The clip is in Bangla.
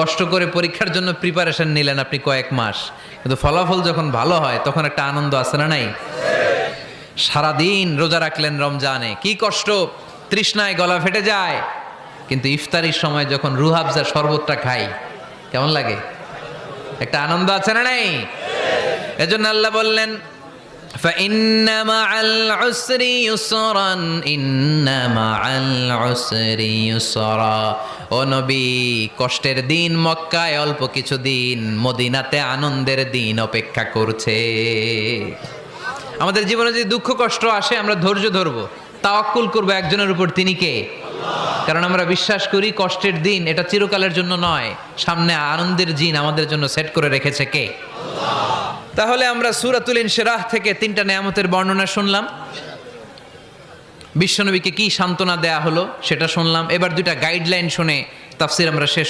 কষ্ট করে পরীক্ষার জন্য প্রিপারেশন নিলেন আপনি কয়েক মাস, কিন্তু ফলাফল যখন ভালো হয় তখন একটা আনন্দ আছে না নাই? সারাদিন রোজা রাখলেন রমজানে, কি কষ্ট, তৃষ্ণায় গলা ফেটে যায়, কিন্তু ইফতারির সময় যখন রুহ আফজা শরবতটা খাই কেমন লাগে? একটা আনন্দ আছে না নাই? এজন্য আল্লাহ বললেন فإن مع العسر يسرا إن مع العسر يسرا। ও নবী, কষ্টের দিন মক্কায় অল্প কিছু দিন, মদিনাতে আনন্দের দিন অপেক্ষা করছে। আমাদের জীবনে যদি দুঃখ কষ্ট আসে আমরা ধৈর্য ধরবো, তাওয়াক্কুল করবো একজনের উপর, তিনি কে? কারণ আমরা বিশ্বাস করি কষ্টের দিন এটা চিরকালের জন্য নয়, সামনে আনন্দের দিন আমাদের জন্য সেট করে রেখেছে কে? তাহলে আমরা সূরাতুল ইনশিরাহ থেকে 3টা নেয়ামতের বর্ণনা শুনলাম, বিশ্বনবীকে কি সান্ত্বনা দেয়া হলো সেটা শুনলাম। এবার 2টা গাইডলাইন শুনে তাফসীর আমরা শেষ